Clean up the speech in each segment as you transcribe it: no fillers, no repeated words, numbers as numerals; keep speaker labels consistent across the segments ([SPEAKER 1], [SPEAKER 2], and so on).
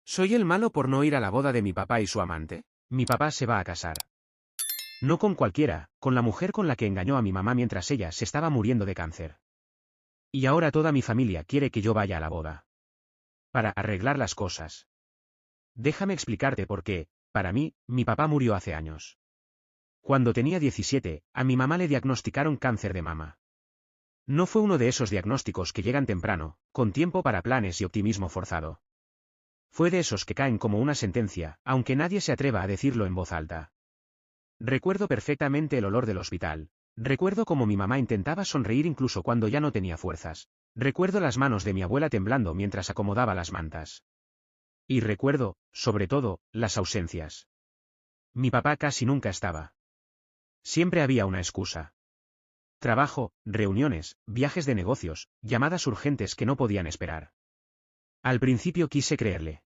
[SPEAKER 1] ¿Soy el malo por no ir a la boda de mi papá y su amante?
[SPEAKER 2] Mi papá se va a casar. No con cualquiera, con la mujer con la que engañó a mi mamá mientras ella se estaba muriendo de cáncer. Y ahora toda mi familia quiere que yo vaya a la boda. Para arreglar las cosas. Déjame explicarte por qué, para mí, mi papá murió hace años. Cuando tenía 17, a mi mamá le diagnosticaron cáncer de mama. No fue uno de esos diagnósticos que llegan temprano, con tiempo para planes y optimismo forzado. Fue de esos que caen como una sentencia, aunque nadie se atreva a decirlo en voz alta. Recuerdo perfectamente el olor del hospital. Recuerdo cómo mi mamá intentaba sonreír incluso cuando ya no tenía fuerzas. Recuerdo las manos de mi abuela temblando mientras acomodaba las mantas. Y recuerdo, sobre todo, las ausencias. Mi papá casi nunca estaba. Siempre había una excusa. Trabajo, reuniones, viajes de negocios, llamadas urgentes que no podían esperar. Al principio quise creerle.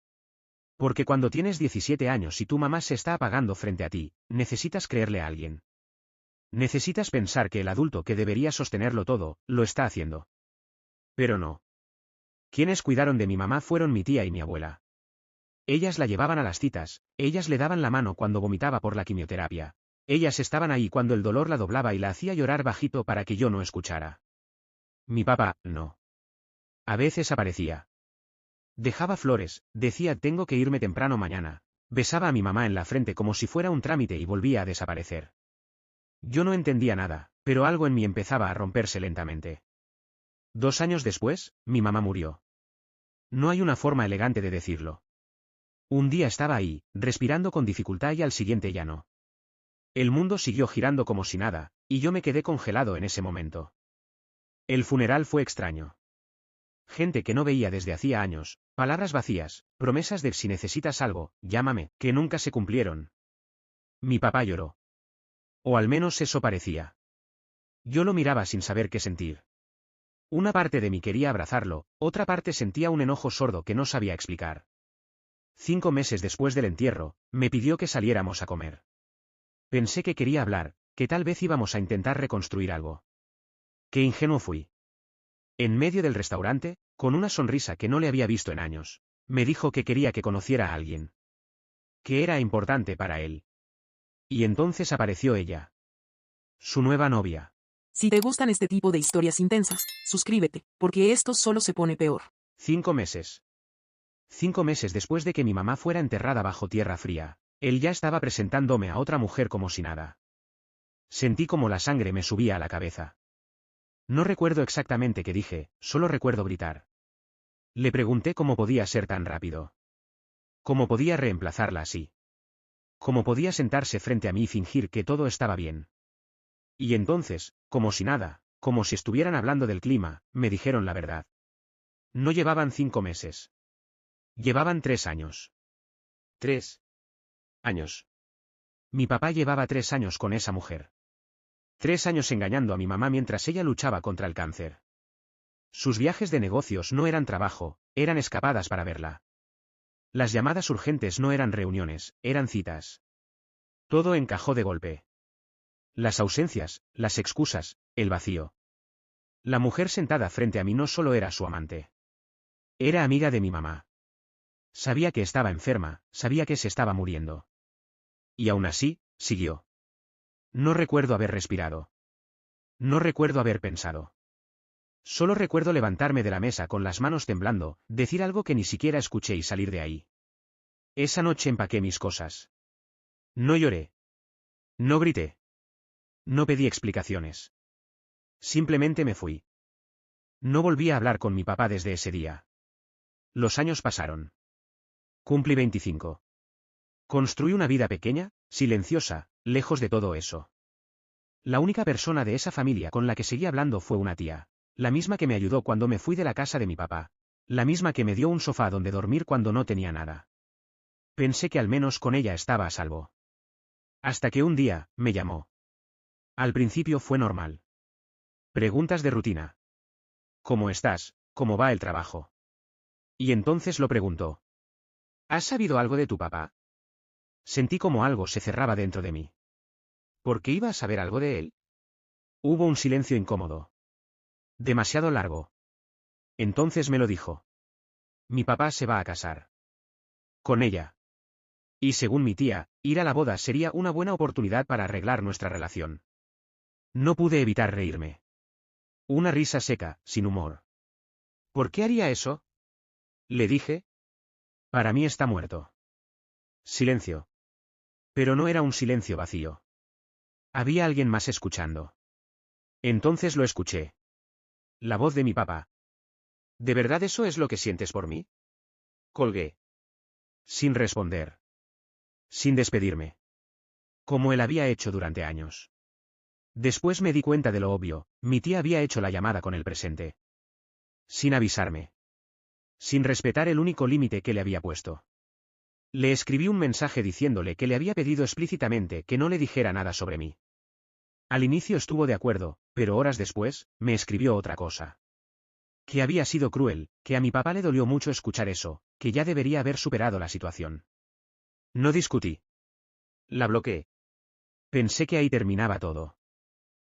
[SPEAKER 2] Porque cuando tienes 17 años y tu mamá se está apagando frente a ti, necesitas creerle a alguien. Necesitas pensar que el adulto que debería sostenerlo todo, lo está haciendo. Pero no. Quienes cuidaron de mi mamá fueron mi tía y mi abuela. Ellas la llevaban a las citas, ellas le daban la mano cuando vomitaba por la quimioterapia. Ellas estaban ahí cuando el dolor la doblaba y la hacía llorar bajito para que yo no escuchara. Mi papá, no. A veces aparecía. Dejaba flores, decía tengo que irme temprano mañana. Besaba a mi mamá en la frente como si fuera un trámite y volvía a desaparecer. Yo no entendía nada, pero algo en mí empezaba a romperse lentamente. 2 años después, mi mamá murió. No hay una forma elegante de decirlo. Un día estaba ahí, respirando con dificultad y al siguiente ya no. El mundo siguió girando como si nada, y yo me quedé congelado en ese momento. El funeral fue extraño. Gente que no veía desde hacía años, palabras vacías, promesas de si necesitas algo, llámame, que nunca se cumplieron. Mi papá lloró. O al menos eso parecía. Yo lo miraba sin saber qué sentir. Una parte de mí quería abrazarlo, otra parte sentía un enojo sordo que no sabía explicar. 5 meses después del entierro, me pidió que saliéramos a comer. Pensé que quería hablar, que tal vez íbamos a intentar reconstruir algo. Qué ingenuo fui. En medio del restaurante, con una sonrisa que no le había visto en años, me dijo que quería que conociera a alguien. Que era importante para él. Y entonces apareció ella. Su nueva novia.
[SPEAKER 3] Si te gustan este tipo de historias intensas, suscríbete, porque esto solo se pone peor.
[SPEAKER 2] 5 meses. 5 meses después de que mi mamá fuera enterrada bajo tierra fría, él ya estaba presentándome a otra mujer como si nada. Sentí como la sangre me subía a la cabeza. No recuerdo exactamente qué dije, solo recuerdo gritar. Le pregunté cómo podía ser tan rápido. Cómo podía reemplazarla así. Cómo podía sentarse frente a mí y fingir que todo estaba bien. Y entonces, como si nada, como si estuvieran hablando del clima, me dijeron la verdad. No llevaban 5 meses. Llevaban 3 años. 3 años. Mi papá llevaba 3 años con esa mujer. 3 años engañando a mi mamá mientras ella luchaba contra el cáncer. Sus viajes de negocios no eran trabajo, eran escapadas para verla. Las llamadas urgentes no eran reuniones, eran citas. Todo encajó de golpe. Las ausencias, las excusas, el vacío. La mujer sentada frente a mí no solo era su amante. Era amiga de mi mamá. Sabía que estaba enferma, sabía que se estaba muriendo. Y aún así, siguió. No recuerdo haber respirado. No recuerdo haber pensado. Solo recuerdo levantarme de la mesa con las manos temblando, decir algo que ni siquiera escuché y salir de ahí. Esa noche empaqué mis cosas. No lloré. No grité. No pedí explicaciones. Simplemente me fui. No volví a hablar con mi papá desde ese día. Los años pasaron. Cumplí 25. Construí una vida pequeña, silenciosa, lejos de todo eso. La única persona de esa familia con la que seguí hablando fue una tía. La misma que me ayudó cuando me fui de la casa de mi papá. La misma que me dio un sofá donde dormir cuando no tenía nada. Pensé que al menos con ella estaba a salvo. Hasta que un día, me llamó. Al principio fue normal. Preguntas de rutina. ¿Cómo estás? ¿Cómo va el trabajo? Y entonces lo preguntó. ¿Has sabido algo de tu papá? Sentí como algo se cerraba dentro de mí. ¿Por qué iba a saber algo de él? Hubo un silencio incómodo. Demasiado largo. Entonces me lo dijo. Mi papá se va a casar. Con ella. Y según mi tía, ir a la boda sería una buena oportunidad para arreglar nuestra relación. No pude evitar reírme. Una risa seca, sin humor.
[SPEAKER 1] ¿Por qué haría eso?
[SPEAKER 2] Le dije. Para mí está muerto. Silencio. Pero no era un silencio vacío. Había alguien más escuchando. Entonces lo escuché. La voz de mi papá.
[SPEAKER 1] ¿De verdad eso es lo que sientes por mí? Colgué.
[SPEAKER 2] Sin responder. Sin despedirme. Como él había hecho durante años. Después me di cuenta de lo obvio, mi tía había hecho la llamada con el presente. Sin avisarme. Sin respetar el único límite que le había puesto. Le escribí un mensaje diciéndole que le había pedido explícitamente que no le dijera nada sobre mí. Al inicio estuvo de acuerdo, pero horas después, me escribió otra cosa. Que había sido cruel, que a mi papá le dolió mucho escuchar eso, que ya debería haber superado la situación. No discutí.
[SPEAKER 1] La bloqueé.
[SPEAKER 2] Pensé que ahí terminaba todo.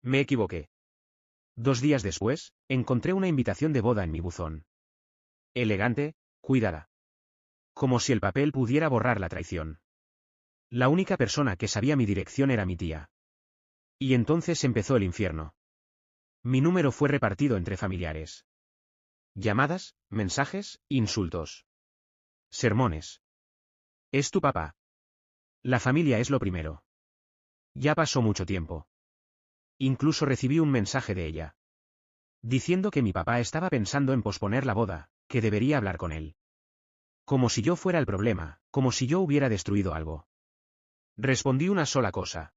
[SPEAKER 1] Me equivoqué.
[SPEAKER 2] 2 días después, encontré una invitación de boda en mi buzón. Elegante, cuidada. Como si el papel pudiera borrar la traición. La única persona que sabía mi dirección era mi tía. Y entonces empezó el infierno. Mi número fue repartido entre familiares. Llamadas, mensajes, insultos. Sermones. Es tu papá. La familia es lo primero. Ya pasó mucho tiempo. Incluso recibí un mensaje de ella. Diciendo que mi papá estaba pensando en posponer la boda, que debería hablar con él. Como si yo fuera el problema, como si yo hubiera destruido algo. Respondí una sola cosa.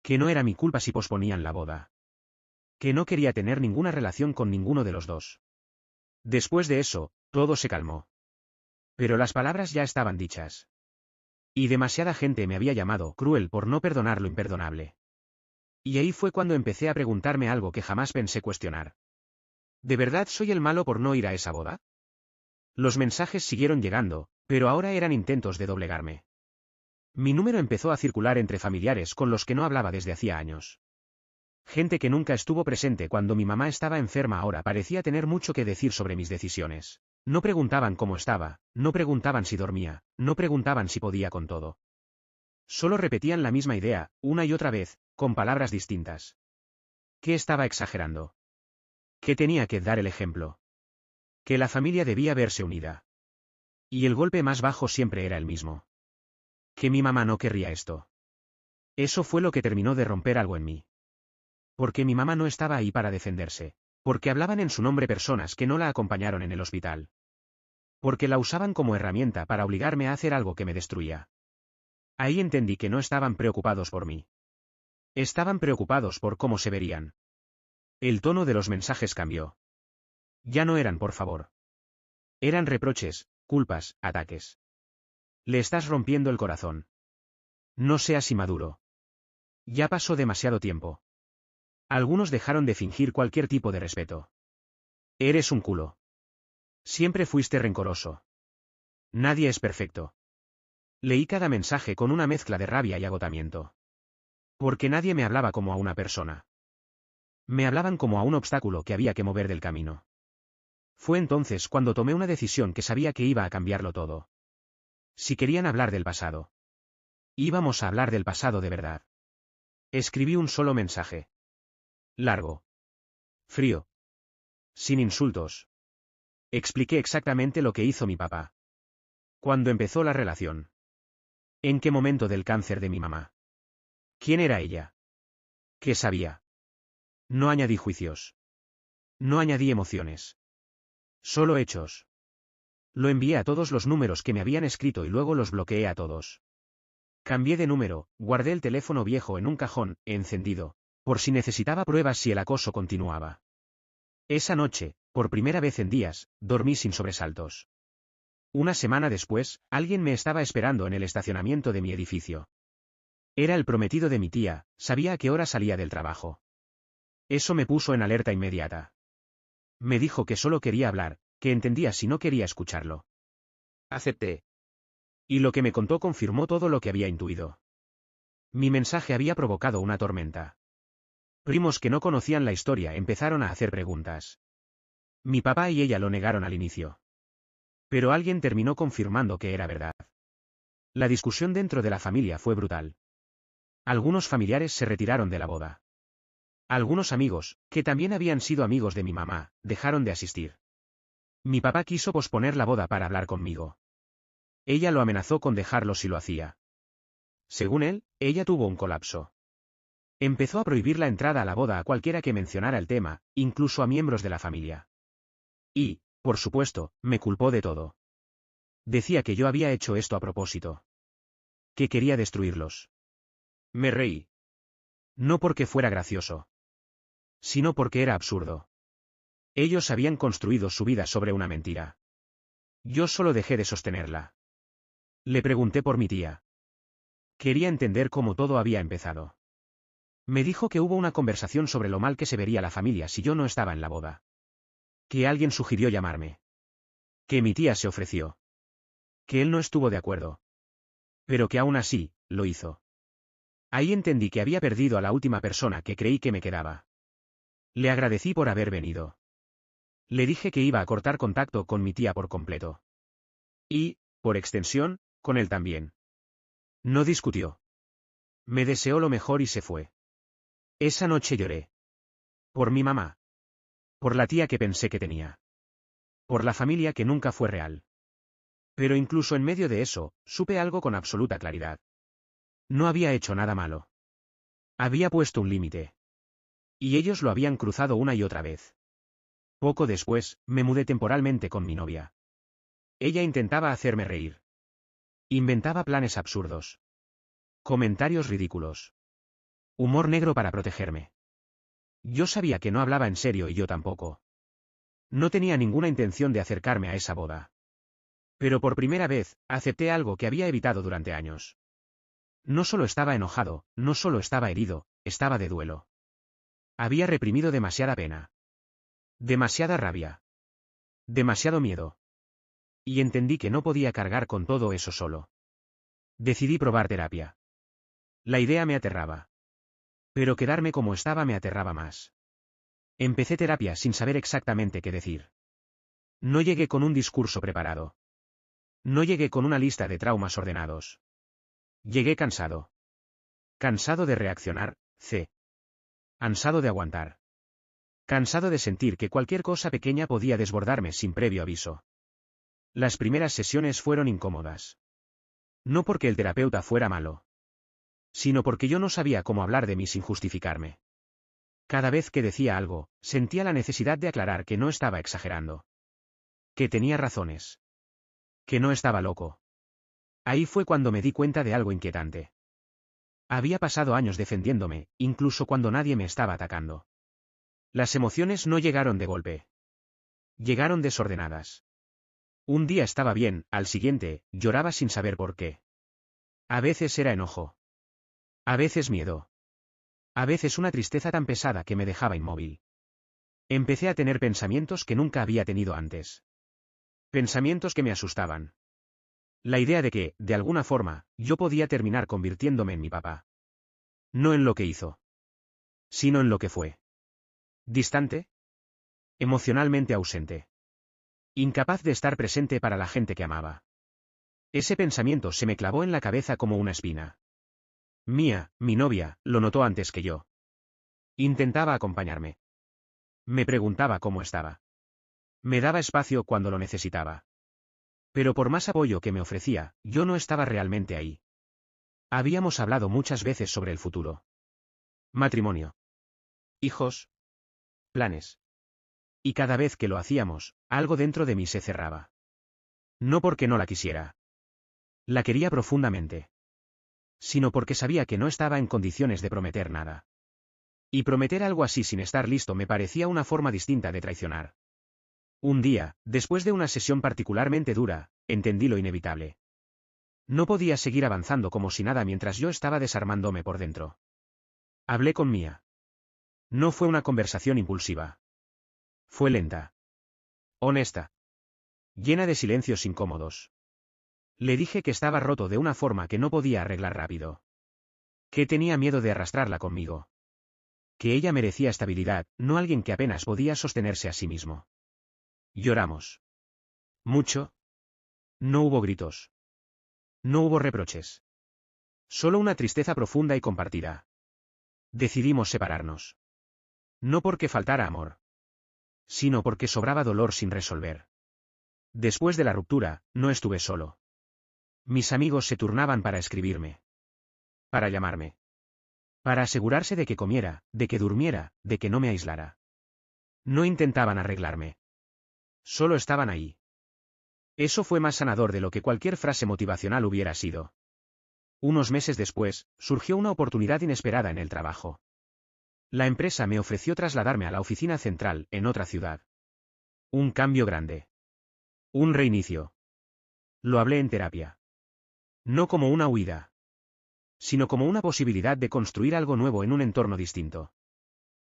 [SPEAKER 2] Que no era mi culpa si posponían la boda. Que no quería tener ninguna relación con ninguno de los dos. Después de eso, todo se calmó. Pero las palabras ya estaban dichas. Y demasiada gente me había llamado cruel por no perdonar lo imperdonable. Y ahí fue cuando empecé a preguntarme algo que jamás pensé cuestionar. ¿De verdad soy el malo por no ir a esa boda? Los mensajes siguieron llegando, pero ahora eran intentos de doblegarme. Mi número empezó a circular entre familiares con los que no hablaba desde hacía años. Gente que nunca estuvo presente cuando mi mamá estaba enferma ahora parecía tener mucho que decir sobre mis decisiones. No preguntaban cómo estaba, no preguntaban si dormía, no preguntaban si podía con todo. Solo repetían la misma idea, una y otra vez, con palabras distintas. ¿Qué estaba exagerando? ¿Qué tenía que dar el ejemplo? Que la familia debía verse unida. Y el golpe más bajo siempre era el mismo. Que mi mamá no querría esto. Eso fue lo que terminó de romper algo en mí. Porque mi mamá no estaba ahí para defenderse. Porque hablaban en su nombre personas que no la acompañaron en el hospital. Porque la usaban como herramienta para obligarme a hacer algo que me destruía. Ahí entendí que no estaban preocupados por mí. Estaban preocupados por cómo se verían. El tono de los mensajes cambió. Ya no eran por favor. Eran reproches, culpas, ataques. Le estás rompiendo el corazón. No seas inmaduro. Ya pasó demasiado tiempo. Algunos dejaron de fingir cualquier tipo de respeto. Eres un culo. Siempre fuiste rencoroso. Nadie es perfecto. Leí cada mensaje con una mezcla de rabia y agotamiento. Porque nadie me hablaba como a una persona. Me hablaban como a un obstáculo que había que mover del camino. Fue entonces cuando tomé una decisión que sabía que iba a cambiarlo todo. Si querían hablar del pasado. Íbamos a hablar del pasado de verdad. Escribí un solo mensaje. Largo. Frío. Sin insultos. Expliqué exactamente lo que hizo mi papá. Cuando empezó la relación. ¿En qué momento del cáncer de mi mamá? ¿Quién era ella? ¿Qué sabía? No añadí juicios. No añadí emociones. Solo hechos. Lo envié a todos los números que me habían escrito y luego los bloqueé a todos. Cambié de número, guardé el teléfono viejo en un cajón, encendido, por si necesitaba pruebas si el acoso continuaba. Esa noche, por primera vez en días, dormí sin sobresaltos. Una semana después, alguien me estaba esperando en el estacionamiento de mi edificio. Era el prometido de mi tía, sabía a qué hora salía del trabajo. Eso me puso en alerta inmediata. Me dijo que solo quería hablar, que entendía si no quería escucharlo.
[SPEAKER 1] Acepté.
[SPEAKER 2] Y lo que me contó confirmó todo lo que había intuido. Mi mensaje había provocado una tormenta. Primos que no conocían la historia empezaron a hacer preguntas. Mi papá y ella lo negaron al inicio. Pero alguien terminó confirmando que era verdad. La discusión dentro de la familia fue brutal. Algunos familiares se retiraron de la boda. Algunos amigos, que también habían sido amigos de mi mamá, dejaron de asistir. Mi papá quiso posponer la boda para hablar conmigo. Ella lo amenazó con dejarlo si lo hacía. Según él, ella tuvo un colapso. Empezó a prohibir la entrada a la boda a cualquiera que mencionara el tema, incluso a miembros de la familia. Y, por supuesto, me culpó de todo. Decía que yo había hecho esto a propósito. Que quería destruirlos. Me reí. No porque fuera gracioso. Sino porque era absurdo. Ellos habían construido su vida sobre una mentira. Yo solo dejé de sostenerla. Le pregunté por mi tía. Quería entender cómo todo había empezado. Me dijo que hubo una conversación sobre lo mal que se vería la familia si yo no estaba en la boda. Que alguien sugirió llamarme. Que mi tía se ofreció. Que él no estuvo de acuerdo. Pero que aún así, lo hizo. Ahí entendí que había perdido a la última persona que creí que me quedaba. Le agradecí por haber venido. Le dije que iba a cortar contacto con mi tía por completo. Y, por extensión, con él también. No discutió. Me deseó lo mejor y se fue. Esa noche lloré. Por mi mamá. Por la tía que pensé que tenía. Por la familia que nunca fue real. Pero incluso en medio de eso, supe algo con absoluta claridad. No había hecho nada malo. Había puesto un límite. Y ellos lo habían cruzado una y otra vez. Poco después, me mudé temporalmente con mi novia. Ella intentaba hacerme reír. Inventaba planes absurdos. Comentarios ridículos. Humor negro para protegerme. Yo sabía que no hablaba en serio y yo tampoco. No tenía ninguna intención de acercarme a esa boda. Pero por primera vez, acepté algo que había evitado durante años. No solo estaba enojado, no solo estaba herido, estaba de duelo. Había reprimido demasiada pena. Demasiada rabia. Demasiado miedo. Y entendí que no podía cargar con todo eso solo. Decidí probar terapia. La idea me aterraba. Pero quedarme como estaba me aterraba más. Empecé terapia sin saber exactamente qué decir. No llegué con un discurso preparado. No llegué con una lista de traumas ordenados. Llegué cansado. Cansado de reaccionar, cansado de aguantar. Cansado de sentir que cualquier cosa pequeña podía desbordarme sin previo aviso. Las primeras sesiones fueron incómodas. No porque el terapeuta fuera malo. Sino porque yo no sabía cómo hablar de mí sin justificarme. Cada vez que decía algo, sentía la necesidad de aclarar que no estaba exagerando. Que tenía razones. Que no estaba loco. Ahí fue cuando me di cuenta de algo inquietante. Había pasado años defendiéndome, incluso cuando nadie me estaba atacando. Las emociones no llegaron de golpe. Llegaron desordenadas. Un día estaba bien, al siguiente, lloraba sin saber por qué. A veces era enojo. A veces miedo. A veces una tristeza tan pesada que me dejaba inmóvil. Empecé a tener pensamientos que nunca había tenido antes. Pensamientos que me asustaban. La idea de que, de alguna forma, yo podía terminar convirtiéndome en mi papá. No en lo que hizo. Sino en lo que fue. Distante. Emocionalmente ausente. Incapaz de estar presente para la gente que amaba. Ese pensamiento se me clavó en la cabeza como una espina. Mía, mi novia, lo notó antes que yo. Intentaba acompañarme. Me preguntaba cómo estaba. Me daba espacio cuando lo necesitaba. Pero por más apoyo que me ofrecía, yo no estaba realmente ahí. Habíamos hablado muchas veces sobre el futuro. Matrimonio. Hijos. Planes. Y cada vez que lo hacíamos, algo dentro de mí se cerraba. No porque no la quisiera. La quería profundamente. Sino porque sabía que no estaba en condiciones de prometer nada. Y prometer algo así sin estar listo me parecía una forma distinta de traicionar. Un día, después de una sesión particularmente dura, entendí lo inevitable. No podía seguir avanzando como si nada mientras yo estaba desarmándome por dentro. Hablé con Mía. No fue una conversación impulsiva. Fue lenta. Honesta. Llena de silencios incómodos. Le dije que estaba roto de una forma que no podía arreglar rápido. Que tenía miedo de arrastrarla conmigo. Que ella merecía estabilidad, no alguien que apenas podía sostenerse a sí mismo. Lloramos. Mucho. No hubo gritos. No hubo reproches. Solo una tristeza profunda y compartida. Decidimos separarnos. No porque faltara amor, sino porque sobraba dolor sin resolver. Después de la ruptura, no estuve solo. Mis amigos se turnaban para escribirme, para llamarme, para asegurarse de que comiera, de que durmiera, de que no me aislara. No intentaban arreglarme. Solo estaban ahí. Eso fue más sanador de lo que cualquier frase motivacional hubiera sido. Unos meses después, surgió una oportunidad inesperada en el trabajo. La empresa me ofreció trasladarme a la oficina central, en otra ciudad. Un cambio grande. Un reinicio. Lo hablé en terapia. No como una huida, sino como una posibilidad de construir algo nuevo en un entorno distinto.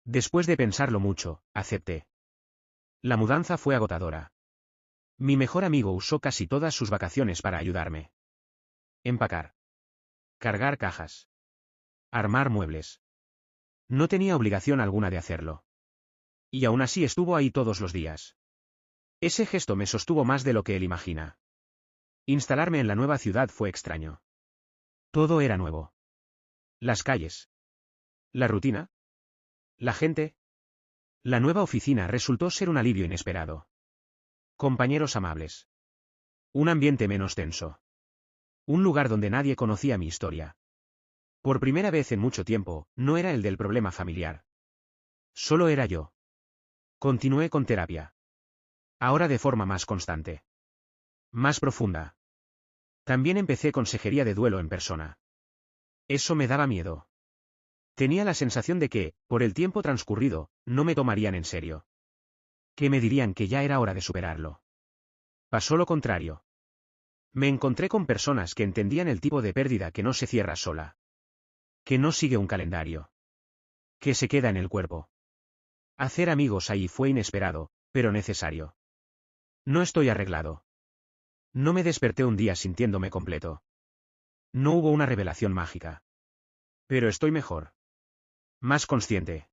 [SPEAKER 2] Después de pensarlo mucho, acepté. La mudanza fue agotadora. Mi mejor amigo usó casi todas sus vacaciones para ayudarme. Empacar. Cargar cajas. Armar muebles. No tenía obligación alguna de hacerlo. Y aún así estuvo ahí todos los días. Ese gesto me sostuvo más de lo que él imagina. Instalarme en la nueva ciudad fue extraño. Todo era nuevo. Las calles. La rutina. La gente. La nueva oficina resultó ser un alivio inesperado. Compañeros amables. Un ambiente menos tenso. Un lugar donde nadie conocía mi historia. Por primera vez en mucho tiempo, no era el del problema familiar. Solo era yo. Continué con terapia. Ahora de forma más constante. Más profunda. También empecé consejería de duelo en persona. Eso me daba miedo. Tenía la sensación de que, por el tiempo transcurrido, no me tomarían en serio. Que me dirían que ya era hora de superarlo. Pasó lo contrario. Me encontré con personas que entendían el tipo de pérdida que no se cierra sola. Que no sigue un calendario. Que se queda en el cuerpo. Hacer amigos ahí fue inesperado, pero necesario. No estoy arreglado. No me desperté un día sintiéndome completo. No hubo una revelación mágica. Pero estoy mejor. Más consciente.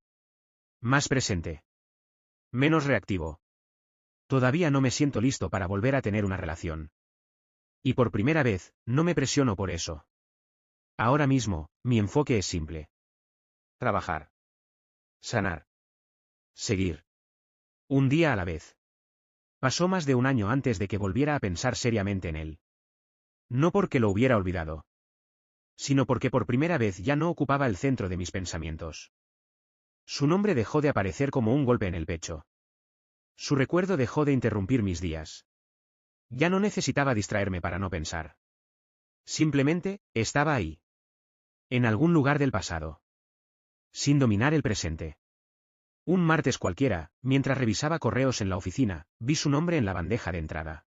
[SPEAKER 2] Más presente. Menos reactivo. Todavía no me siento listo para volver a tener una relación. Y por primera vez, no me presiono por eso. Ahora mismo, mi enfoque es simple. Trabajar. Sanar. Seguir. Un día a la vez. Pasó más de un año antes de que volviera a pensar seriamente en él. No porque lo hubiera olvidado, sino porque por primera vez ya no ocupaba el centro de mis pensamientos. Su nombre dejó de aparecer como un golpe en el pecho. Su recuerdo dejó de interrumpir mis días. Ya no necesitaba distraerme para no pensar. Simplemente, estaba ahí. En algún lugar del pasado. Sin dominar el presente. Un martes cualquiera, mientras revisaba correos en la oficina, vi su nombre en la bandeja de entrada.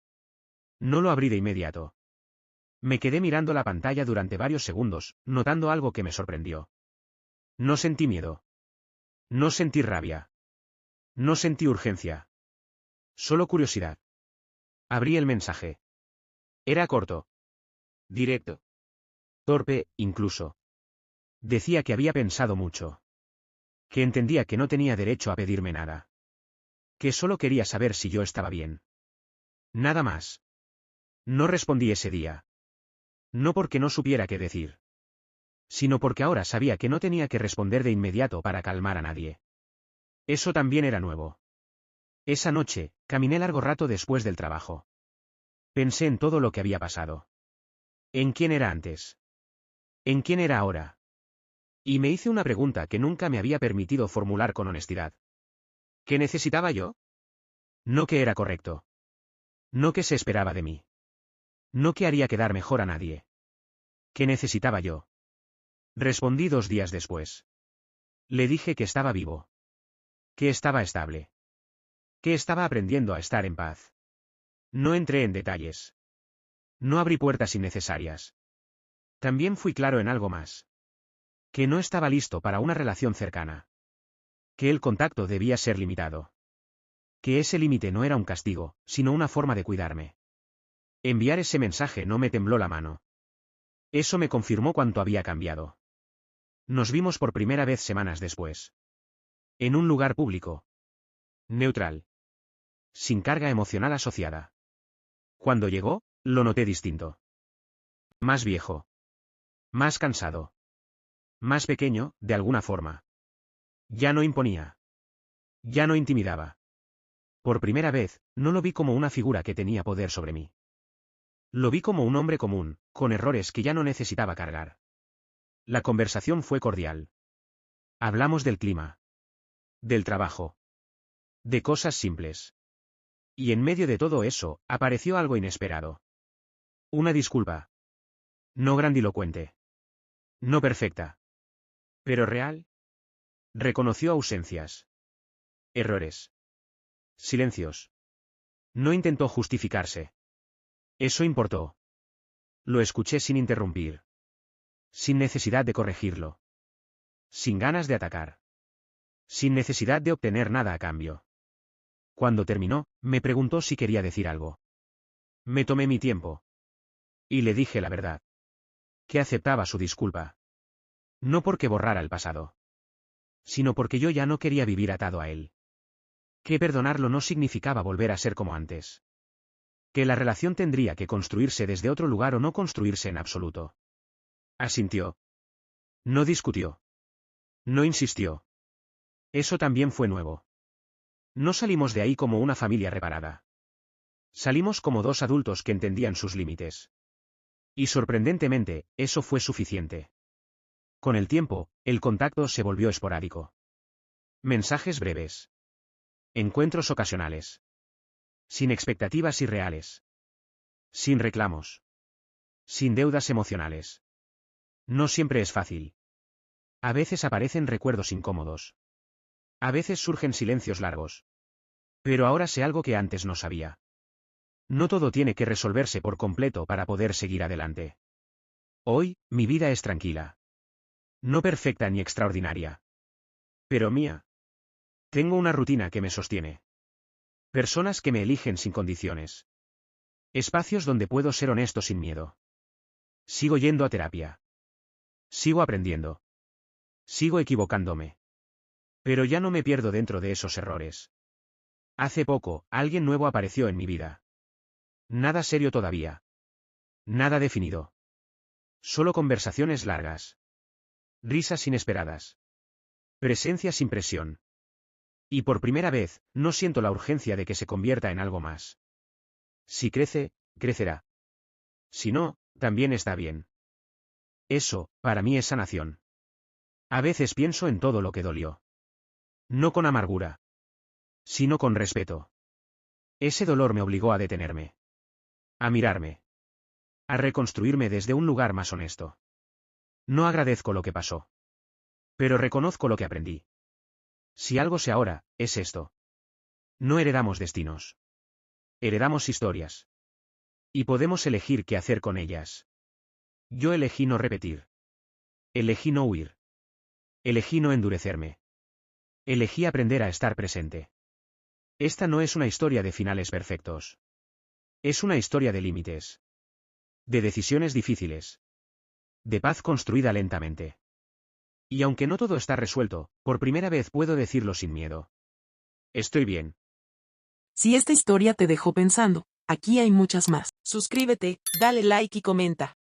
[SPEAKER 2] No lo abrí de inmediato. Me quedé mirando la pantalla durante varios segundos, notando algo que me sorprendió. No sentí miedo. No sentí rabia. No sentí urgencia. Solo curiosidad. Abrí el mensaje. Era corto. Directo. Torpe, incluso. Decía que había pensado mucho. Que entendía que no tenía derecho a pedirme nada. Que solo quería saber si yo estaba bien. Nada más. No respondí ese día. No porque no supiera qué decir. Sino porque ahora sabía que no tenía que responder de inmediato para calmar a nadie. Eso también era nuevo. Esa noche, caminé largo rato después del trabajo. Pensé en todo lo que había pasado. En quién era antes. En quién era ahora. Y me hice una pregunta que nunca me había permitido formular con honestidad. ¿Qué necesitaba yo? No que era correcto. No que se esperaba de mí. No que haría quedar mejor a nadie. ¿Qué necesitaba yo? Respondí 2 días después. Le dije que estaba vivo. Que estaba estable. Que estaba aprendiendo a estar en paz. No entré en detalles. No abrí puertas innecesarias. También fui claro en algo más. Que no estaba listo para una relación cercana. Que el contacto debía ser limitado. Que ese límite no era un castigo, sino una forma de cuidarme. Enviar ese mensaje no me tembló la mano. Eso me confirmó cuánto había cambiado. Nos vimos por primera vez semanas después. En un lugar público. Neutral. Sin carga emocional asociada. Cuando llegó, lo noté distinto. Más viejo. Más cansado. Más pequeño, de alguna forma. Ya no imponía. Ya no intimidaba. Por primera vez, no lo vi como una figura que tenía poder sobre mí. Lo vi como un hombre común, con errores que ya no necesitaba cargar. La conversación fue cordial. Hablamos del clima. Del trabajo. De cosas simples. Y en medio de todo eso, apareció algo inesperado. Una disculpa. No grandilocuente. No perfecta. Pero real. Reconoció ausencias. Errores. Silencios. No intentó justificarse. Eso importó. Lo escuché sin interrumpir. Sin necesidad de corregirlo. Sin ganas de atacar. Sin necesidad de obtener nada a cambio. Cuando terminó, me preguntó si quería decir algo. Me tomé mi tiempo. Y le dije la verdad. Que aceptaba su disculpa. No porque borrara el pasado. Sino porque yo ya no quería vivir atado a él. Que perdonarlo no significaba volver a ser como antes. Que la relación tendría que construirse desde otro lugar o no construirse en absoluto. Asintió. No discutió. No insistió. Eso también fue nuevo. No salimos de ahí como una familia reparada. Salimos como dos adultos que entendían sus límites. Y sorprendentemente, eso fue suficiente. Con el tiempo, el contacto se volvió esporádico. Mensajes breves. Encuentros ocasionales. Sin expectativas irreales. Sin reclamos. Sin deudas emocionales. No siempre es fácil. A veces aparecen recuerdos incómodos. A veces surgen silencios largos. Pero ahora sé algo que antes no sabía. No todo tiene que resolverse por completo para poder seguir adelante. Hoy, mi vida es tranquila. No perfecta ni extraordinaria. Pero mía. Tengo una rutina que me sostiene. Personas que me eligen sin condiciones. Espacios donde puedo ser honesto sin miedo. Sigo yendo a terapia. Sigo aprendiendo. Sigo equivocándome. Pero ya no me pierdo dentro de esos errores. Hace poco, alguien nuevo apareció en mi vida. Nada serio todavía. Nada definido. Solo conversaciones largas. Risas inesperadas. Presencia sin presión. Y por primera vez, no siento la urgencia de que se convierta en algo más. Si crece, crecerá. Si no, también está bien. Eso, para mí es sanación. A veces pienso en todo lo que dolió. No con amargura. Sino con respeto. Ese dolor me obligó a detenerme. A mirarme. A reconstruirme desde un lugar más honesto. No agradezco lo que pasó. Pero reconozco lo que aprendí. Si algo sé ahora, es esto. No heredamos destinos. Heredamos historias. Y podemos elegir qué hacer con ellas. Yo elegí no repetir. Elegí no huir. Elegí no endurecerme. Elegí aprender a estar presente. Esta no es una historia de finales perfectos. Es una historia de límites. De decisiones difíciles. De paz construida lentamente. Y aunque no todo está resuelto, por primera vez puedo decirlo sin miedo. Estoy bien.
[SPEAKER 3] Si esta historia te dejó pensando, aquí hay muchas más. Suscríbete, dale like y comenta.